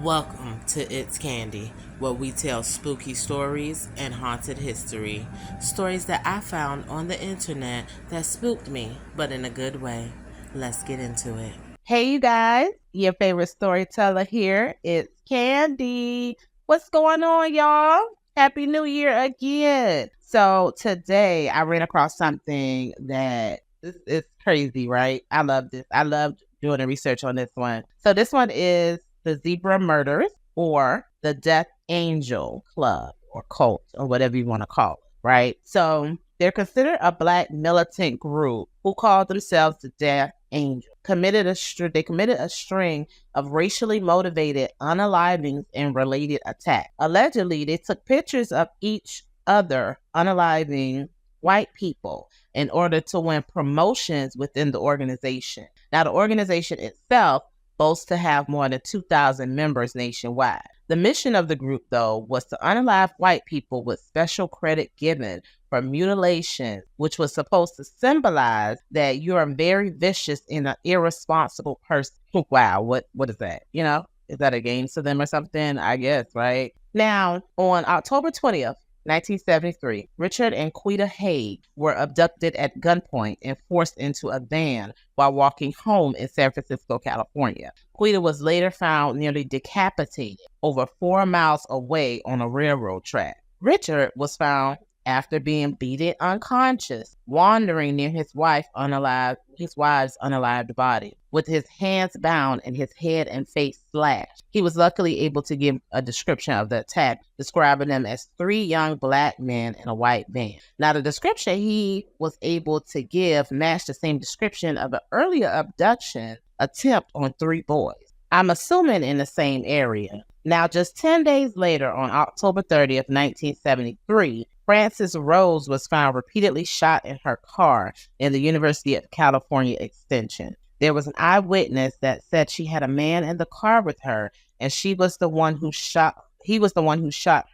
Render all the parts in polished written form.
Welcome to It's Candy, where we tell spooky stories and haunted history. Stories that I found on the internet that spooked me, but in a good way. Let's get into it. Hey, you guys, your favorite storyteller here. It's Candy. What's going on, y'all? Happy New Year again. So, today I ran across something that this is crazy, right? I love this. I loved doing the research on this one. So, this one is the Zebra Murders or the Death Angel Club or cult or whatever you want to call it, right? So, they're considered a black militant group who call themselves the Death Angel. They committed a string of racially motivated unalivings and related attacks. Allegedly, they took pictures of each other unaliving white people in order to win promotions within the organization. Now, the organization itself boasts to have more than 2,000 members nationwide. The mission of the group, though, was to unalive white people with special credit given for mutilation, which was supposed to symbolize that you're a very vicious and an irresponsible person. Wow, what is that? Is that a game to them or something? I guess, right? Now, on October 20th, 1973, Richard and Quita Haig were abducted at gunpoint and forced into a van while walking home in San Francisco, California. Quita was later found nearly decapitated over 4 miles away on a railroad track. Richard was found after being beaten unconscious, wandering near his wife's unalived body, with his hands bound and his head and face slashed. He was luckily able to give a description of the attack, describing them as 3 young black men in a white van. Now, the description he was able to give matched the same description of an earlier abduction attempt on 3 boys. I'm assuming in the same area. Now, just 10 days later, on October 30th, 1973, Frances Rose was found repeatedly shot in her car in the University of California Extension. There was an eyewitness that said she had a man in the car with her, and he was the one who shot.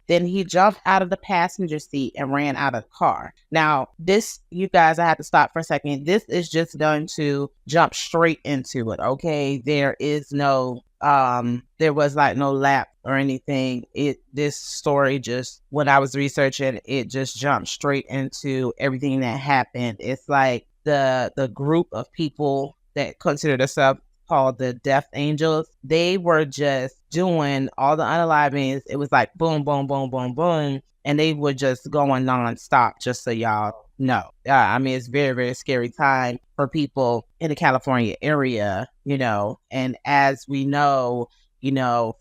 Then he jumped out of the passenger seat and ran out of the car. Now, this, you guys, I have to stop for a second. This is just going to jump straight into it, okay? There was no lap or anything. This story just, when I was researching, it just jumped straight into everything that happened. It's like the group of people that consider themselves called the Death Angels, they were just doing all the unalivings. It was like boom, boom, boom, boom, boom. And they were just going nonstop, just so y'all know. It's very, very scary time for people in the California area, and as we know,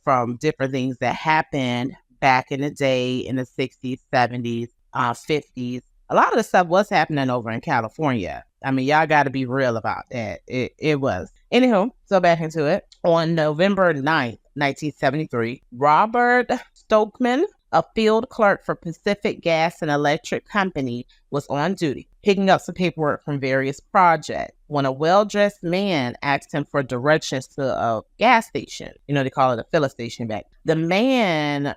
from different things that happened back in the day in the 60s, 70s, 50s, a lot of the stuff was happening over in California. Y'all got to be real about that. It was. Anywho, so back into it. On November 9th, 1973, Robert Stokeman, a field clerk for Pacific Gas and Electric Company, was on duty, picking up some paperwork from various projects when a well-dressed man asked him for directions to a gas station. They call it a fill station back. The man,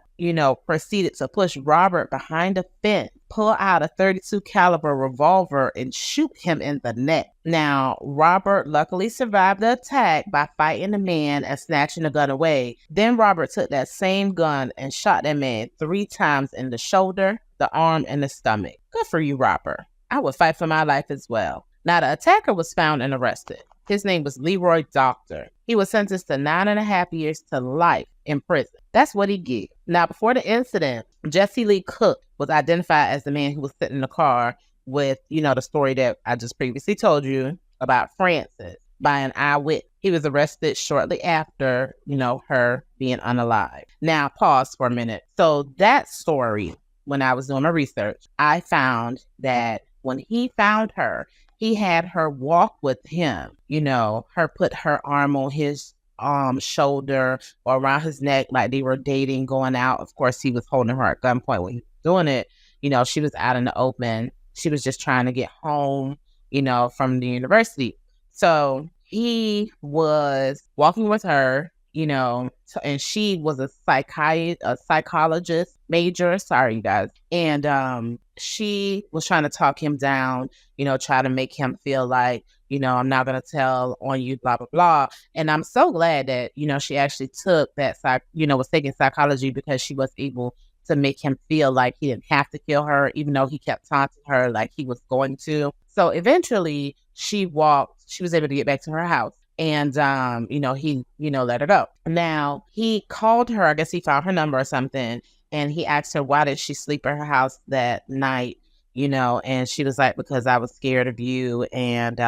proceeded to push Robert behind a fence, pull out a .32 caliber revolver, and shoot him in the neck. Now, Robert luckily survived the attack by fighting the man and snatching the gun away. Then Robert took that same gun and shot that man 3 times in the shoulder, the arm, and the stomach. Good for you, Robert. I would fight for my life as well. Now, the attacker was found and arrested. His name was Leroy Doctor. He was sentenced to 9.5 years to life in prison. That's what he get. Now, before the incident, Jesse Lee Cook was identified as the man who was sitting in the car with, the story that I just previously told you about Frances by an eyewitness. He was arrested shortly after, her being unalive. Now, pause for a minute. So that story, when I was doing my research, I found that when he found her, he had her walk with him, her put her arm on his shoulder or around his neck like they were dating, going out. Of course, he was holding her at gunpoint when he was doing it. She was out in the open. She was just trying to get home, from the university. So he was walking with her, and she was a psychologist major. Sorry, you guys. And she was trying to talk him down, try to make him feel like, I'm not going to tell on you, blah, blah, blah. And I'm so glad that, she actually took that, was taking psychology, because she was able to make him feel like he didn't have to kill her, even though he kept taunting her like he was going to. So eventually she was able to get back to her house. And, he, let her go. Now, he called her, I guess he found her number or something, and he asked her, why did she sleep at her house that night? And she was like, because I was scared of you. And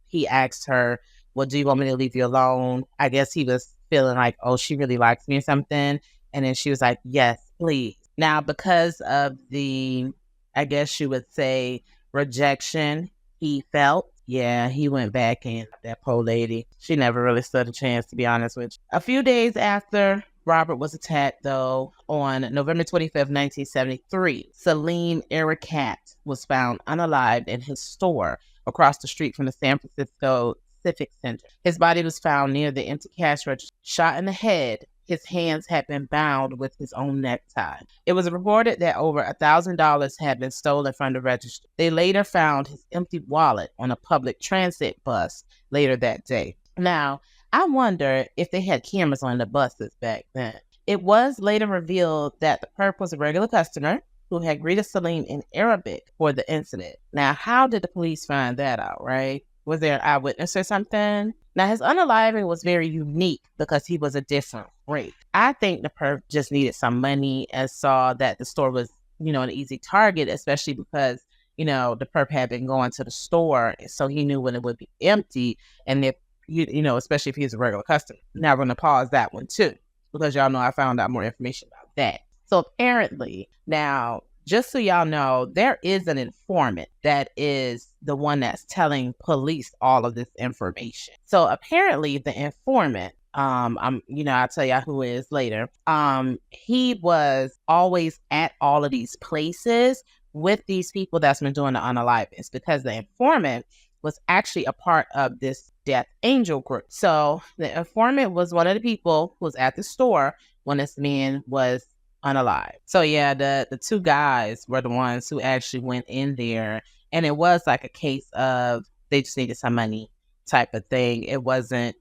he asked her, well, do you want me to leave you alone? I guess he was feeling like, oh, she really likes me or something. And then she was like, yes, please. Now, because of the, I guess you would say, rejection he felt, yeah, he went back, and that poor lady, she never really stood a chance, to be honest with you. A few days after Robert was attacked, though, on November 25th, 1973, Salim Erekat was found unalived in his store across the street from the San Francisco Civic Center. His body was found near the empty cash register, shot in the head. His hands had been bound with his own necktie. It was reported that over $1,000 had been stolen from the register. They later found his empty wallet on a public transit bus later that day. Now, I wonder if they had cameras on the buses back then. It was later revealed that the perp was a regular customer who had greeted Salim in Arabic for the incident. Now, how did the police find that out, right? Was there an eyewitness or something? Now, his unaliving was very unique because he was a different race. I think the perp just needed some money and saw that the store was, an easy target, especially because, the perp had been going to the store. So he knew when it would be empty. And if, especially if he's a regular customer. Now, we're going to pause that one too, because y'all know I found out more information about that. So apparently, now, just so y'all know, there is an informant that is the one that's telling police all of this information. So apparently the informant, I'll tell y'all who it is later. He was always at all of these places with these people that's been doing the unalivings, because the informant was actually a part of this Death Angel group. So the informant was one of the people who was at the store when this man was unalive. So yeah, the two guys were the ones who actually went in there, and it was like a case of they just needed some money type of thing. It wasn't,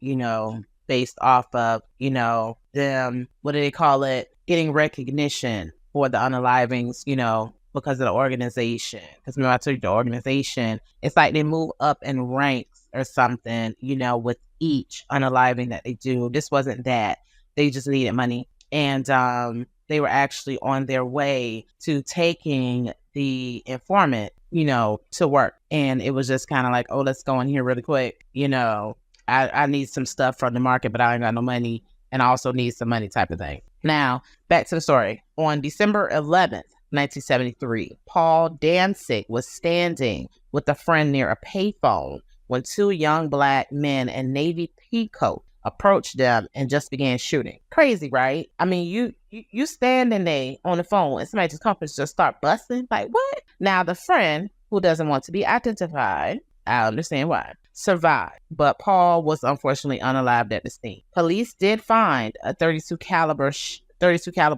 based off of, them, what do they call it? Getting recognition for the unalivings, because of the organization. Because remember I told you the organization, it's like they move up in ranks or something, with each unaliving that they do. This wasn't that. They just needed money. And they were actually on their way to taking the informant, to work. And it was just kind of like, oh, let's go in here really quick. I need some stuff from the market, but I ain't got no money. And I also need some money type of thing. Now, back to the story. On December 11th, 1973, Paul Danzig was standing with a friend near a payphone when two young black men in navy peacoat approached them and just began shooting. Crazy, right? I mean, you standing there on the phone and somebody just comes and just start busting. Like, what? Now, the friend, who doesn't want to be identified, I understand why, survived, but Paul was unfortunately unalived at the scene. Police did find a 32 caliber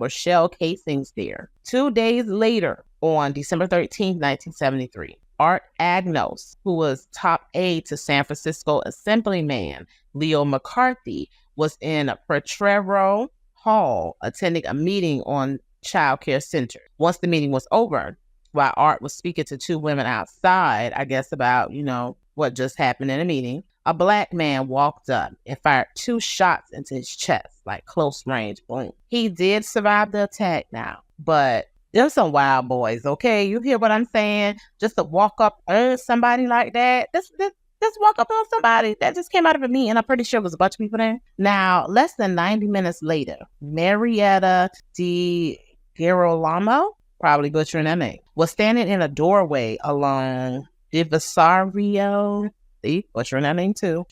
shell casings there. 2 days later, on December 13th, 1973, Art Agnos, who was top aide to San Francisco Assemblyman Leo McCarthy, was in Potrero Hall attending a meeting on child care center. Once the meeting was over, while Art was speaking to two women outside, I guess about, what just happened in a meeting, a black man walked up and fired 2 shots into his chest, like close range, boom. He did survive the attack now, but there's some wild boys, okay? You hear what I'm saying? Just to walk up on somebody like that, just walk up on somebody that just came out of a meeting, and I'm pretty sure there was a bunch of people there. Now, less than 90 minutes later, Marietta Di Girolamo, probably butchering that name, was standing in a doorway along Divisario, butchering that name too,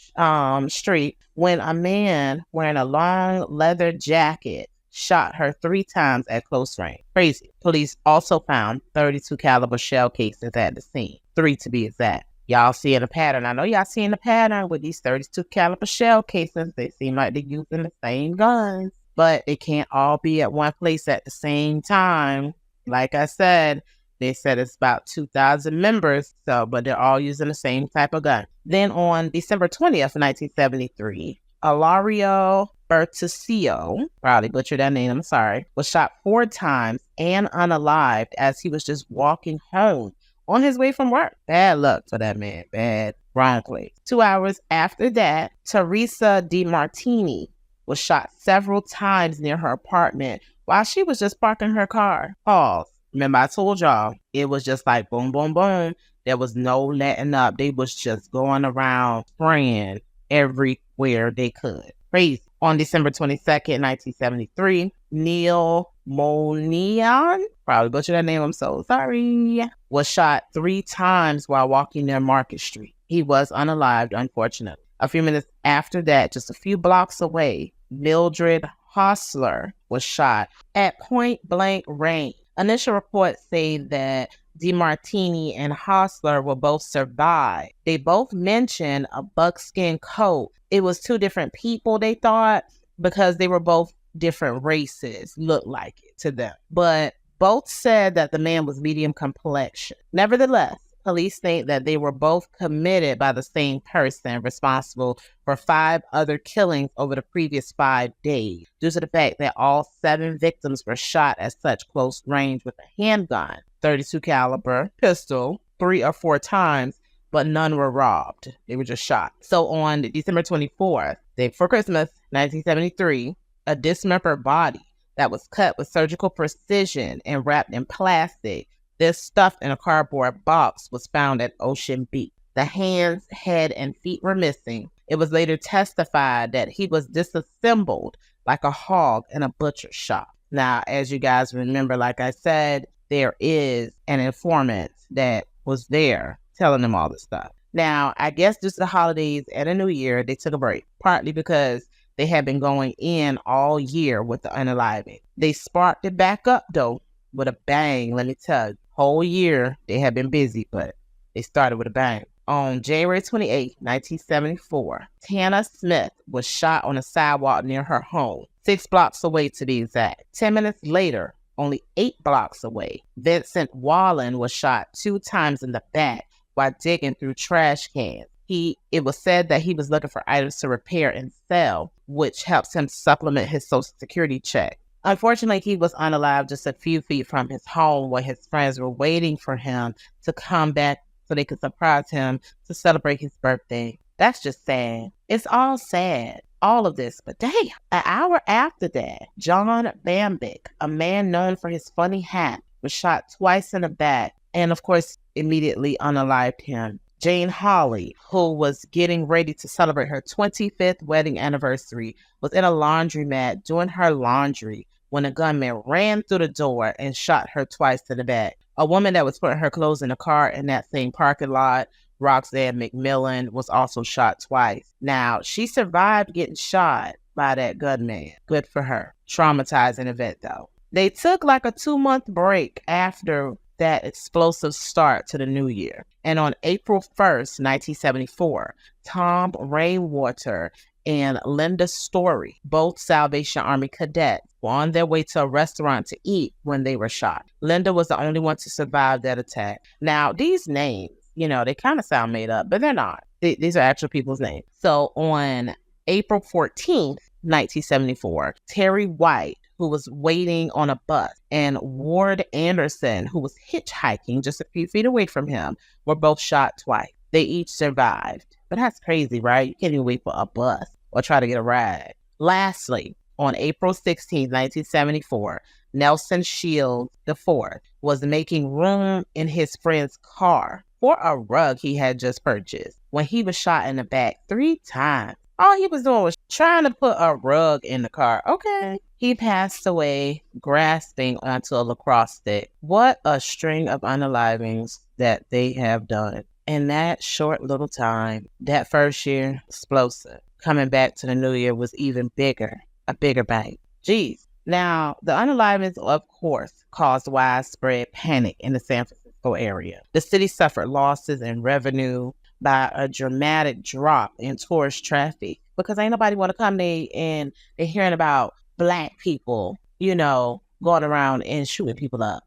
street, when a man wearing a long leather jacket shot her 3 times at close range. Crazy. Police also found 32 caliber shell casings at the scene, 3 to be exact. Y'all seeing a pattern. I know y'all seeing a pattern with these 32 caliber shell casings. They seem like they're using the same guns, but it can't all be at one place at the same time. Like I said, They said it's about 2,000 members, but they're all using the same type of gun. Then on December 20th, 1973, Ilario Bertuccio, probably butchered that name, I'm sorry, was shot 4 times and unalived as he was just walking home on his way from work. Bad luck for that man. Bad. Ironically. 2 hours after that, Teresa DiMartini was shot several times near her apartment while she was just parking her car. Pause. Remember, I told y'all, it was just like boom, boom, boom. There was no letting up. They was just going around spraying everywhere they could. Crazy. On December 22nd, 1973, Neil Monian, probably butchered that name, I'm so sorry, was shot 3 times while walking near Market Street. He was unalived, unfortunately. A few minutes after that, just a few blocks away, Mildred Hostler was shot at point blank range. Initial reports say that DiMartini and Hostler will both survive. They both mentioned a buckskin coat. It was 2 different people, they thought, because they were both different races, looked like it to them. But both said that the man was medium complexion. Nevertheless, police think that they were both committed by the same person responsible for 5 other killings over the previous 5 days, due to the fact that all 7 victims were shot at such close range with a handgun, 32 caliber pistol, 3 or 4 times, but none were robbed. They were just shot. So on December 24th, day before Christmas, 1973, a dismembered body that was cut with surgical precision and wrapped in plastic, this stuffed in a cardboard box, was found at Ocean Beach. The hands, head, and feet were missing. It was later testified that he was disassembled like a hog in a butcher shop. Now, as you guys remember, like I said, there is an informant that was there telling them all this stuff. Now, I guess due to the holidays and the New Year, they took a break, partly because they had been going in all year with the unaliving. They sparked it back up, though, with a bang, let me tell you. Whole year, they had been busy, but they started with a bang. On January 28, 1974, Tana Smith was shot on a sidewalk near her home, 6 blocks away to be exact. 10 minutes later, only 8 blocks away, Vincent Wallen was shot 2 times in the back while digging through trash cans. It was said that he was looking for items to repair and sell, which helps him supplement his Social Security check. Unfortunately, he was unalived just a few feet from his home where his friends were waiting for him to come back so they could surprise him to celebrate his birthday. That's just sad. It's all sad, all of this. But damn, an hour after that, John Bambick, a man known for his funny hat, was shot twice in the back and, of course, immediately unalived him. Jane Holly, who was getting ready to celebrate her 25th wedding anniversary, was in a laundromat doing her laundry when a gunman ran through the door and shot her twice in the back. A woman that was putting her clothes in a car in that same parking lot, Roxanne McMillan, was also shot twice. Now, she survived getting shot by that gunman. Good for her. Traumatizing event, though. They took like a 2-month break after that explosive start to the new year. And on April 1st, 1974, Tom Rainwater and Linda Story, both Salvation Army cadets, were on their way to a restaurant to eat when they were shot. Linda was the only one to survive that attack. Now, these names, they kind of sound made up, but they're not. These are actual people's names. So on April 14th, 1974, Terry White, who was waiting on a bus, and Ward Anderson, who was hitchhiking just a few feet away from him, were both shot twice. They each survived. But that's crazy, right? You can't even wait for a bus or try to get a ride. Lastly, on April 16, 1974, Nelson Shields IV was making room in his friend's car for a rug he had just purchased when he was shot in the back 3 times. All he was doing was trying to put a rug in the car. Okay. He passed away grasping onto a lacrosse stick. What a string of unalivings that they have done. In that short little time, that first year, explosive. Coming back to the new year was even bigger, a bigger bang. Jeez. Now, the unalivings, of course, caused widespread panic in the San Francisco area. The city suffered losses in revenue by a dramatic drop in tourist traffic because ain't nobody want to come there and they're hearing about Black people, going around and shooting people up.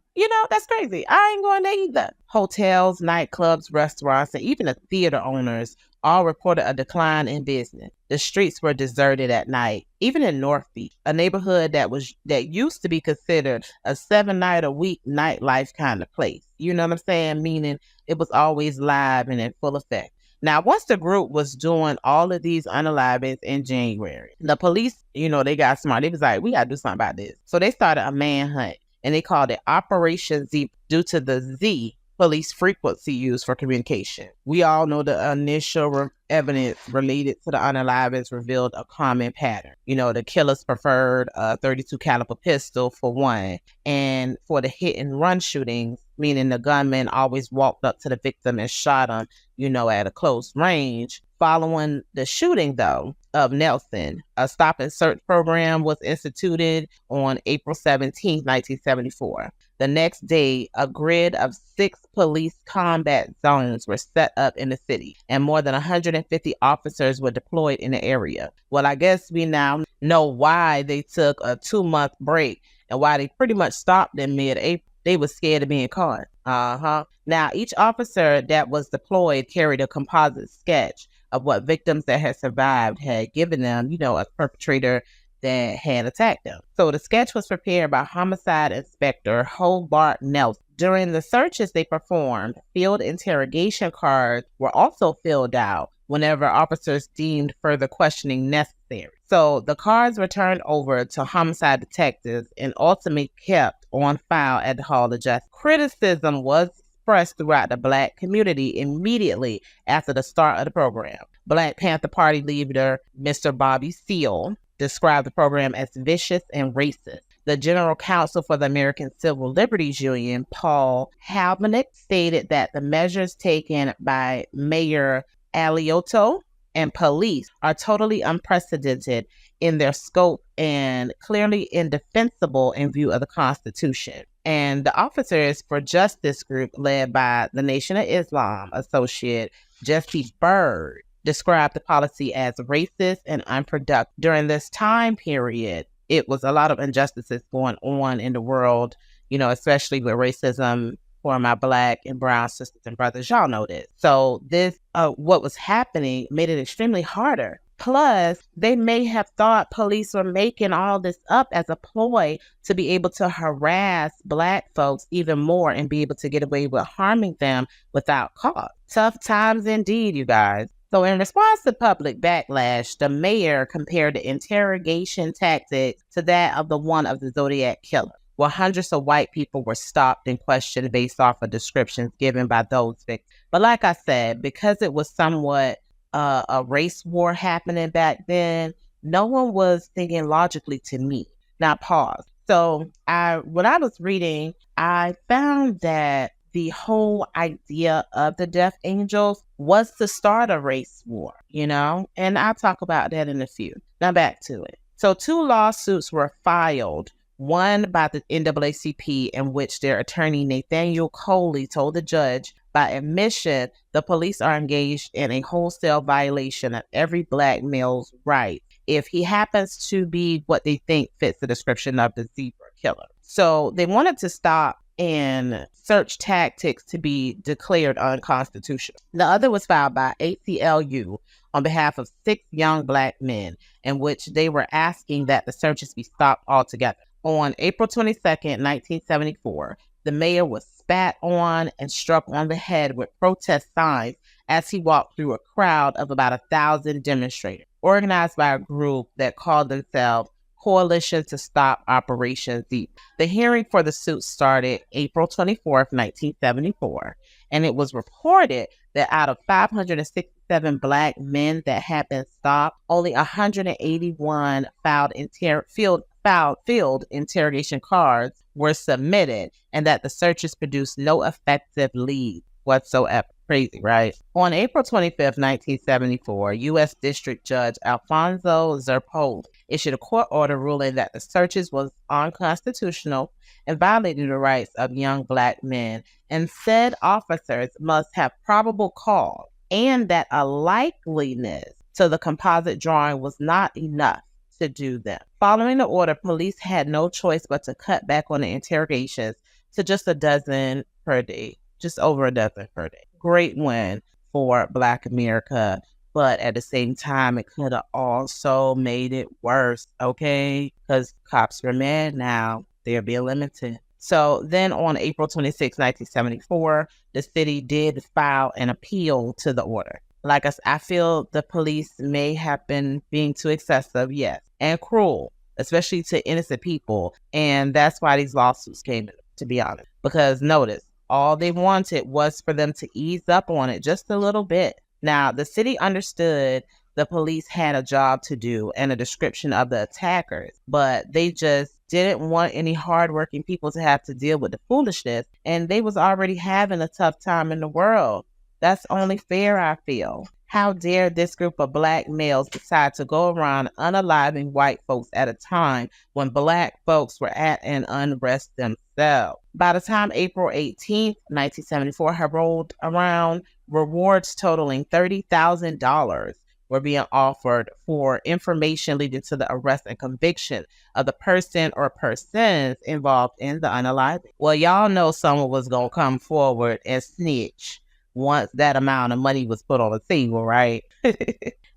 That's crazy. I ain't going there either. Hotels, nightclubs, restaurants, and even the theater owners all reported a decline in business. The streets were deserted at night, even in North Beach, a neighborhood that used to be considered a 7-night-a-week nightlife kind of place. You know what I'm saying? Meaning it was always live and in full effect. Now, once the group was doing all of these unalivings in January, the police, they got smart. They was like, we got to do something about this. So they started a manhunt, and they called it Operation Z due to the Z police frequency used for communication. We all know the initial evidence related to the unalivings revealed a common pattern. The killers preferred a 32 caliber pistol for one, and for the hit and run shootings, meaning the gunman always walked up to the victim and shot him, at a close range. Following the shooting, though, of Nelson, a stop and search program was instituted on April 17, 1974. The next day, a grid of 6 police combat zones were set up in the city, and more than 150 officers were deployed in the area. Well, I guess we now know why they took a 2-month break and why they pretty much stopped in mid-April. They were scared of being caught. Now, each officer that was deployed carried a composite sketch of what victims that had survived had given them, a perpetrator that had attacked them. So the sketch was prepared by Homicide Inspector Hobart Nelson. During the searches they performed, field interrogation cards were also filled out whenever officers deemed further questioning necessary. So the cards were turned over to homicide detectives and ultimately kept on file at the Hall of Justice. Criticism was expressed throughout the Black community immediately after the start of the program. Black Panther Party leader Mr. Bobby Seale described the program as vicious and racist. The General Counsel for the American Civil Liberties Union, Paul Halbenick, stated that the measures taken by Mayor Alioto and police are totally unprecedented in their scope and clearly indefensible in view of the Constitution. And the Officers for Justice group, led by the Nation of Islam associate Jesse Bird, described the policy as racist and unproductive. During this time period, it was a lot of injustices going on in the world, especially with racism for my Black and brown sisters and brothers. Y'all know this. So this, what was happening made it extremely harder. Plus, they may have thought police were making all this up as a ploy to be able to harass Black folks even more and be able to get away with harming them without cause. Tough times indeed, you guys. So in response to public backlash, the mayor compared the interrogation tactics to that of the one of the Zodiac killer, where hundreds of white people were stopped and questioned based off of descriptions given by those victims. But like I said, because it was somewhat a race war happening back then, no one was thinking logically to me. Now pause. So when I was reading, I found that the whole idea of the Death Angels was to start a race war, and I'll talk about that in a few. Now back to it. So 2 lawsuits were filed, one by the NAACP, in which their attorney Nathaniel Coley told the judge, by admission, the police are engaged in a wholesale violation of every Black male's right if he happens to be what they think fits the description of the zebra killer. So they wanted to stop and search tactics to be declared unconstitutional. The other was filed by ACLU on behalf of 6 young Black men, in which they were asking that the searches be stopped altogether. On April 22nd, 1974, the mayor was spat on and struck on the head with protest signs as he walked through a crowd of about 1,000 demonstrators, organized by a group that called themselves Coalition to Stop Operation Z. The hearing for the suit started April 24th, 1974, and it was reported that out of 567 Black men that had been stopped, only 181 field interrogation cards were submitted, and that the searches produced no effective leads whatsoever. Crazy, right? On April 25th, 1974, U.S. District Judge Alfonso Zerpoli issued a court order ruling that the searches was unconstitutional and violated the rights of young Black men, and said officers must have probable cause and that a likeliness to the composite drawing was not enough to do them. Following the order, police had no choice but to cut back on the interrogations to just a dozen per day, just over a dozen per day. Great win for Black America. But at the same time, it could have also made it worse, okay? Because cops are mad now. They're being limited. So then on April 26, 1974, the city did file an appeal to the order. Like I feel the police may have been being too excessive, yes, and cruel, especially to innocent people. And that's why these lawsuits came in, to be honest. Because notice, all they wanted was for them to ease up on it just a little bit. Now, the city understood the police had a job to do and a description of the attackers, but they just didn't want any hardworking people to have to deal with the foolishness, and they was already having a tough time in the world. That's only fair, I feel. How dare this group of Black males decide to go around unaliving white folks at a time when Black folks were at an unrest themselves? By the time April 18th, 1974 had rolled around, rewards totaling $30,000 were being offered for information leading to the arrest and conviction of the person or persons involved in the unaliving. Well, y'all know someone was going to come forward and snitch once that amount of money was put on the table, right?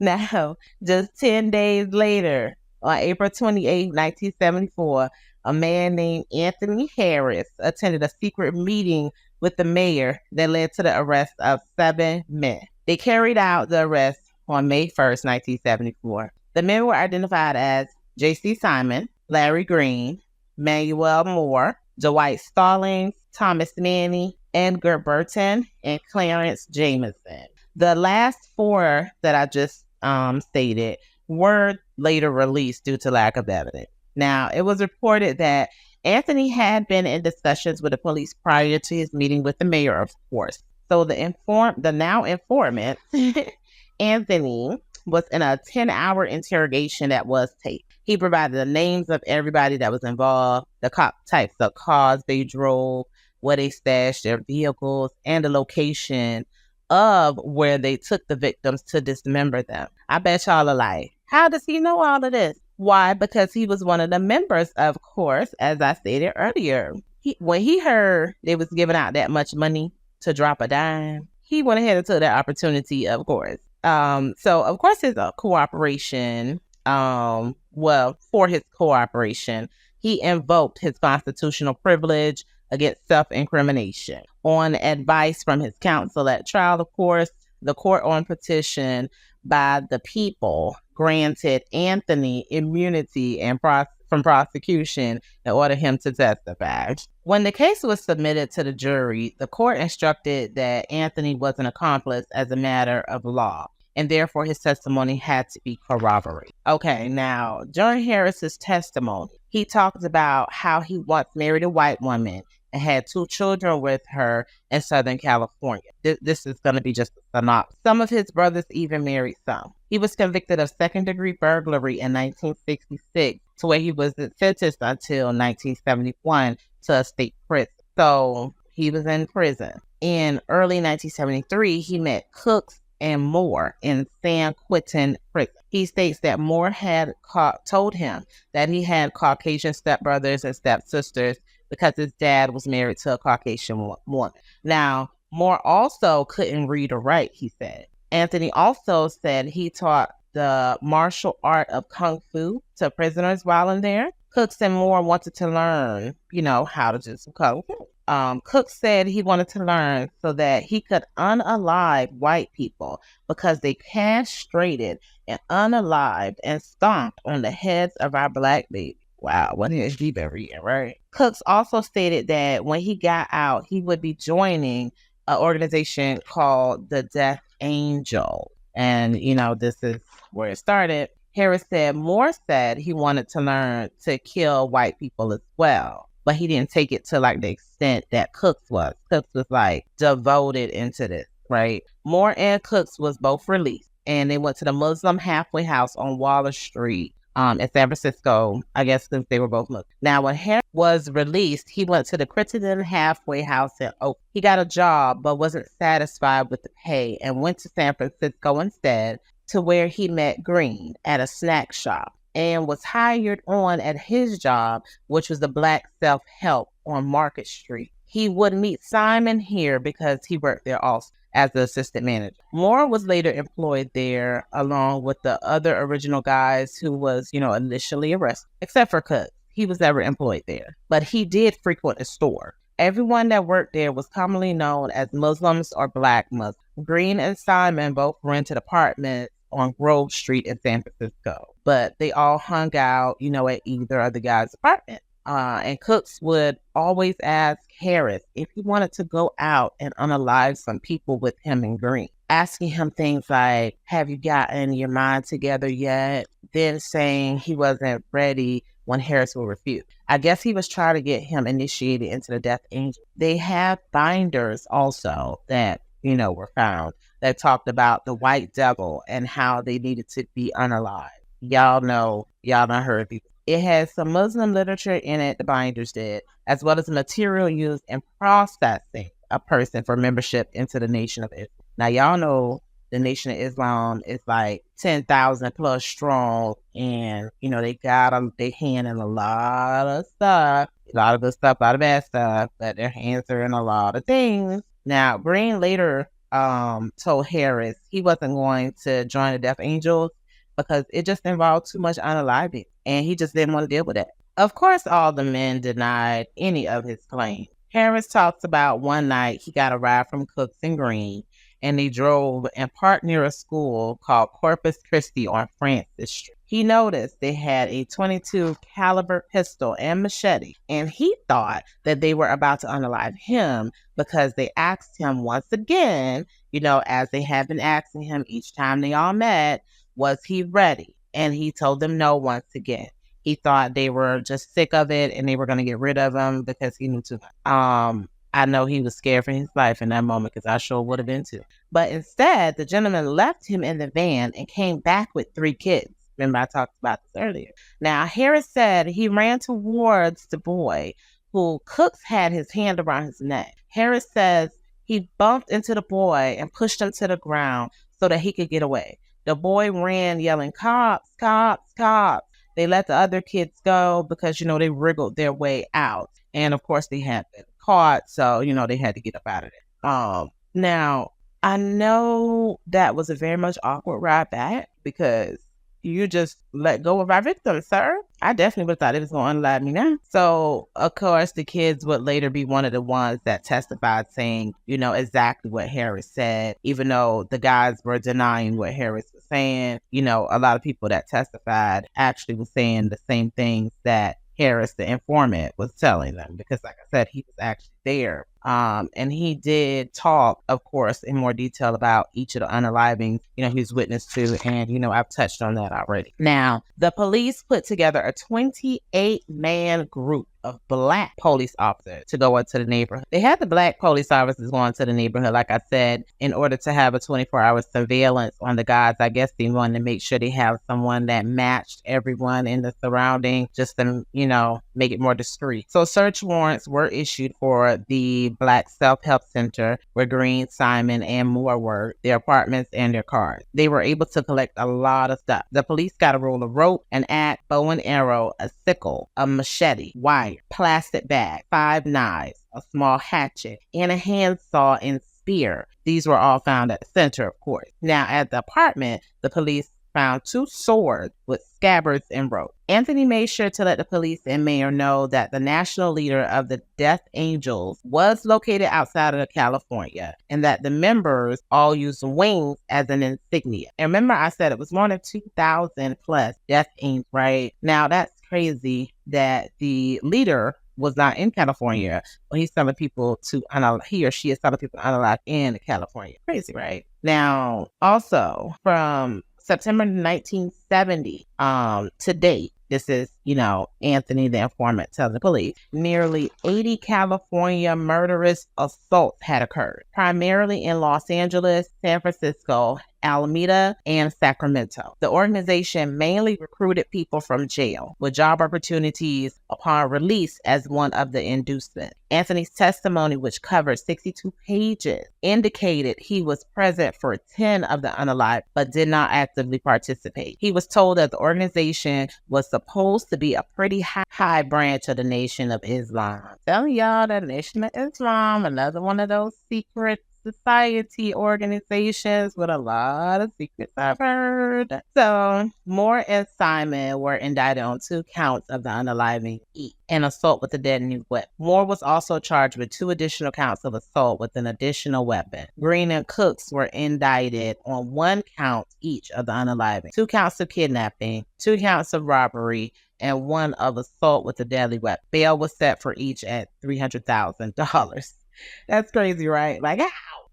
Now, just 10 days later, on April 28, 1974, a man named Anthony Harris attended a secret meeting with the mayor that led to the arrest of 7 men. They carried out the arrest on May 1st, 1974. The men were identified as J.C. Simon, Larry Green, Manuel Moore, Dwight Stallings, Thomas Manny, Edgar Burton, and Clarence Jameson. The last 4 that I just stated were later released due to lack of evidence. Now, it was reported that Anthony had been in discussions with the police prior to his meeting with the mayor, of course. So the now informant, Anthony, was in a 10-hour interrogation that was taped. He provided the names of everybody that was involved, the types of cars they drove, where they stashed their vehicles, and the location of where they took the victims to dismember them. I bet y'all are like, how does he know all of this? Why? Because he was one of the members, of course, as I stated earlier. When he heard they was giving out that much money to drop a dime, he went ahead and took that opportunity, of course. So, of course, his cooperation, for his cooperation, he invoked his constitutional privilege against self-incrimination. On advice from his counsel at trial, of course, the court on petition by the people granted Anthony immunity and from prosecution in order him to testify. When the case was submitted to the jury, the court instructed that Anthony was an accomplice as a matter of law, and therefore his testimony had to be corroborated. Okay, now, during Harris's testimony, he talked about how he once married a white woman and had 2 children with her in Southern California. This is going to be just a synopsis. Some of his brothers even married some. He was convicted of second-degree burglary in 1966, to where he was sentenced until 1971 to a state prison. So he was in prison. In early 1973, he met Cooks and Moore in San Quentin prison. He states that Moore had told him that he had Caucasian stepbrothers and stepsisters because his dad was married to a Caucasian woman. Now, Moore also couldn't read or write, he said. Anthony also said he taught the martial art of Kung Fu to prisoners while in there. Cooks and Moore wanted to learn, how to do some Kung Fu. Cooks said he wanted to learn so that he could unalive white people because they castrated and unalived and stomped on the heads of our Black babies. Wow, what is he been reading, right? Cooks also stated that when he got out, he would be joining an organization called the Death Angel. And, this is where it started. Harris said Moore said he wanted to learn to kill white people as well, but he didn't take it to the extent that Cooks was. Cooks was devoted into this, right? Moore and Cooks was both released, and they went to the Muslim halfway house on Waller Street in San Francisco, I guess, since they were both Muslim. Now, when Harris was released, he went to the Crittenden halfway house in Oak. He got a job, but wasn't satisfied with the pay and went to San Francisco instead, to where he met Green at a snack shop and was hired on at his job, which was the Black Self-Help on Market Street. He would meet Simon here because he worked there also as the assistant manager. Moore was later employed there along with the other original guys who was, initially arrested, except for Cook. He was never employed there, but he did frequent the store. Everyone that worked there was commonly known as Muslims or Black Muslims. Green and Simon both rented apartments on Grove Street in San Francisco, but they all hung out, at either of the guys' apartment. And Cooks would always ask Harris if he wanted to go out and unalive some people with him and Green, asking him things like, have you gotten your mind together yet? Then saying he wasn't ready when Harris would refuse. I guess he was trying to get him initiated into the Death Angel. They have binders also that, were found that talked about the White Devil and how they needed to be unalive. Y'all done heard people. It has some Muslim literature in it, the binders did, as well as material used in processing a person for membership into the Nation of Islam. Now, y'all know the Nation of Islam is like 10,000 plus strong, and, they got their hand in a lot of stuff, a lot of good stuff, a lot of bad stuff, but their hands are in a lot of things. Now, Green later told Harris he wasn't going to join the Death Angels because it just involved too much unaliving, and he just didn't want to deal with it. Of course, all the men denied any of his claims. Harris talks about one night he got a ride from Cooks and Green, and they drove and parked near a school called Corpus Christi on Francis Street. He noticed they had a .22 caliber pistol and machete, and he thought that they were about to unalive him because they asked him once again, as they had been asking him each time they all met, was he ready? And he told them no once again. He thought they were just sick of it and they were going to get rid of him because he knew too much. I know he was scared for his life in that moment because I sure would have been too. But instead, the gentleman left him in the van and came back with 3 kids. Remember, I talked about this earlier. Now, Harris said he ran towards the boy who Cooks had his hand around his neck. Harris says he bumped into the boy and pushed him to the ground so that he could get away. The boy ran yelling, cops, cops, cops. They let the other kids go because, they wriggled their way out. And of course, they had been caught. So, they had to get up out of there. Now, I know that was a very much awkward ride back because you just let go of our victim, sir. I definitely would have thought it was going to unalive me now. So, of course, the kids would later be one of the ones that testified saying, exactly what Harris said, even though the guys were denying what Harris was saying. A lot of people that testified actually was saying the same things that Harris, the informant, was telling them because, like I said, he was actually there. And he did talk, of course, in more detail about each of the unalivings, he was witness to. And, I've touched on that already. Now, the police put together a 28-man group of Black police officers to go into the neighborhood. They had the Black police officers going to the neighborhood, like I said, in order to have a 24-hour surveillance on the guys. I guess they wanted to make sure they have someone that matched everyone in the surrounding, just to, make it more discreet. So search warrants were issued for the Black Self-Help Center where Green, Simon, and Moore were, their apartments, and their cars. They were able to collect a lot of stuff. The police got a roll of rope, an axe, bow and arrow, a sickle, a machete, wire, plastic bag, 5 knives, a small hatchet, and a handsaw and spear. These were all found at the center, of course. Now, at the apartment, the police found 2 swords with scabbards and rope. Anthony made sure to let the police and mayor know that the national leader of the Death Angels was located outside of California and that the members all used wings as an insignia. And remember, I said it was more than 2,000 plus Death Angels, right? Now, that's crazy that the leader was not in California, but he's telling people he or she is telling people to unalive in California. Crazy, right? Now, also from September 1970 to date, this is, Anthony, the informant, telling the police, nearly 80 California murderous assaults had occurred, primarily in Los Angeles, San Francisco, Alameda, and Sacramento. The organization mainly recruited people from jail with job opportunities upon release as one of the inducements. Anthony's testimony, which covered 62 pages, indicated he was present for 10 of the unalived, but did not actively participate. He was told that the organization was supposed to to be a pretty high branch of the Nation of Islam. I'm telling y'all, the Nation of Islam, another one of those secret society organizations with a lot of secrets, I've heard. So Moore and Simon were indicted on 2 counts of the unaliving each and assault with a deadly weapon. Moore was also charged with 2 additional counts of assault with an additional weapon. Green and Cooks were indicted on 1 count each of the unaliving, 2 counts of kidnapping, 2 counts of robbery, and 1 of assault with a deadly weapon. Bail was set for each at $300,000. That's crazy, right? Like,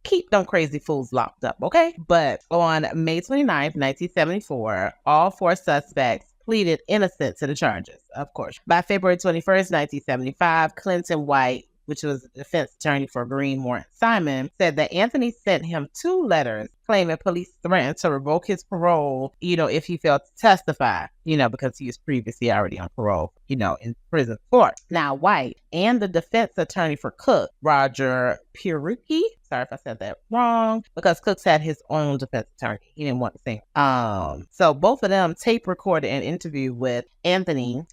keep them crazy fools locked up, okay? But on May 29th, 1974, all 4 suspects pleaded innocent to the charges, of course. By February 21st, 1975, Clinton White, which was the defense attorney for Green, Moore, and Simon, said that Anthony sent him 2 letters claiming police threatened to revoke his parole, if he failed to testify, because he was previously already on parole, in prison court. Now, White and the defense attorney for Cook, Roger Pierucci, sorry if I said that wrong, because Cooks had his own defense attorney. He didn't want to say. So both of them tape recorded an interview with Anthony,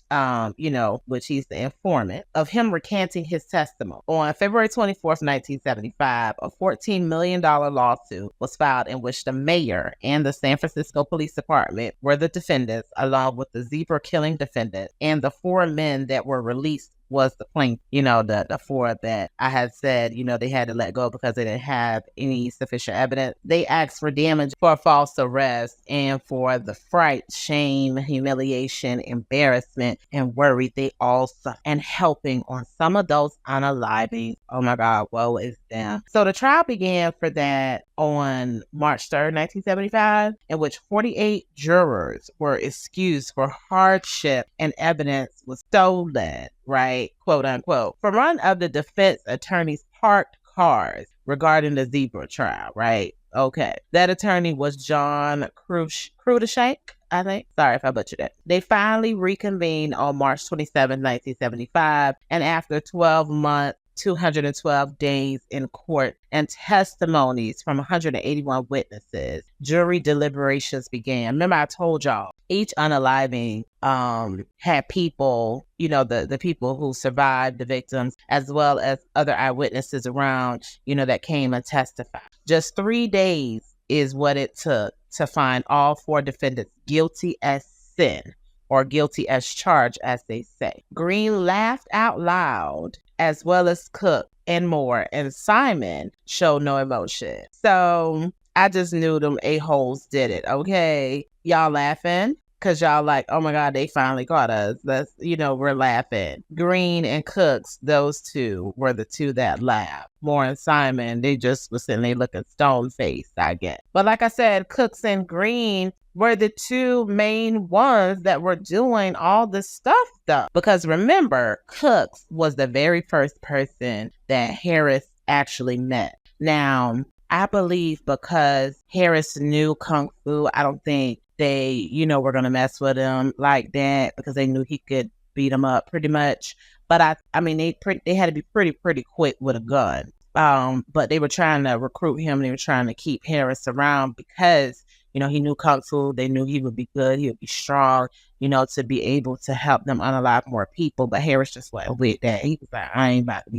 which he's the informant, of him recanting his testimony. On February 24th, 1975, a $14 million lawsuit was filed in which the mayor and the San Francisco Police Department were the defendants, along with the zebra killing defendant, and the 4 men that were released was the plaintiff, the 4 that I had said, they had to let go because they didn't have any sufficient evidence. They asked for damage for false arrest and for the fright, shame, humiliation, embarrassment, and worry they all suffered, and helping on some of those unaliving. Oh my God, woe is them. So the trial began for that on March 3rd, 1975, in which 48 jurors were excused for hardship and evidence was stolen, right? Quote unquote. For one of the defense attorney's parked cars regarding the zebra trial, right? Okay. That attorney was John Cruikshank, I think. Sorry if I butchered it. They finally reconvened on March 27, 1975, and after 12 months, 212 days in court and testimonies from 181 witnesses, jury deliberations began. Remember, I told y'all each unaliving had people, the people who survived, the victims, as well as other eyewitnesses around, that came and testified. Just 3 days is what it took to find all 4 defendants guilty as sin, or guilty as charged, as they say. Green laughed out loud, as well as Cook and Moore, and Simon showed no emotion. So I just knew them a-holes did it, okay? Y'all laughing? Because y'all like, oh my God, they finally caught us. That's, we're laughing. Green and Cooks, those 2 were the 2 that laughed. Moore and Simon, they just was sitting there looking stone-faced, I guess. But like I said, Cooks and Green were the 2 main ones that were doing all the stuff though. Because remember, Cooks was the very first person that Harris actually met. Now, I believe because Harris knew Kung Fu, I don't think they, were going to mess with him like that because they knew he could beat him up pretty much. But I mean, they had to be pretty quick with a gun. But they were trying to recruit him. They were trying to keep Harris around because, he knew Kung Fu. They knew he would be good. He would be strong, to be able to help them unalive more people. But Harris just went with that. He was like, I ain't about to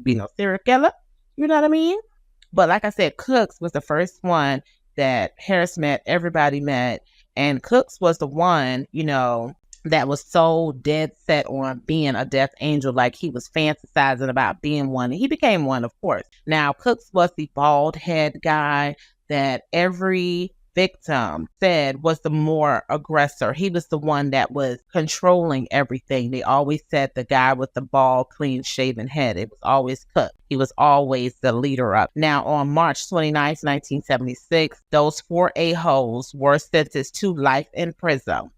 be no serial killer. You know what I mean? But like I said, Cooks was the first one that Harris met, everybody met. And Cooks was the one, that was so dead set on being a death angel, like he was fantasizing about being one. And he became one, of course. Now, Cooks was the bald head guy that every victim said was the more aggressor. He was the one that was controlling everything. They always said the guy with the bald, clean shaven head. It was always Cook. He was always the leader up. Now, on March 29th, 1976, those 4 a-holes were sentenced to life in prison.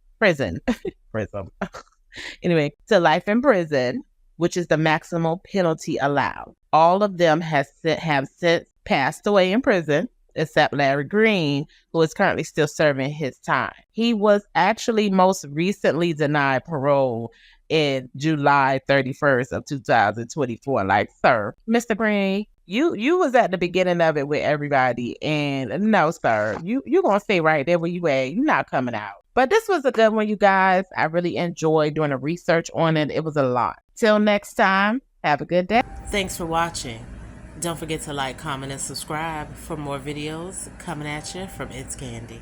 Anyway, to life in prison, which is the maximum penalty allowed. All of them have since passed away in prison, except Larry Green, who is currently still serving his time. He was actually most recently denied parole in July 31st of 2024. Like, sir, Mr. Green, you was at the beginning of it with everybody, and no, sir, you gonna stay right there where you at. You're not coming out. But this was a good one, you guys. I really enjoyed doing the research on it. It was a lot. Till next time, have a good day. Thanks for watching. Don't forget to like, comment, and subscribe for more videos coming at you from It's Candy.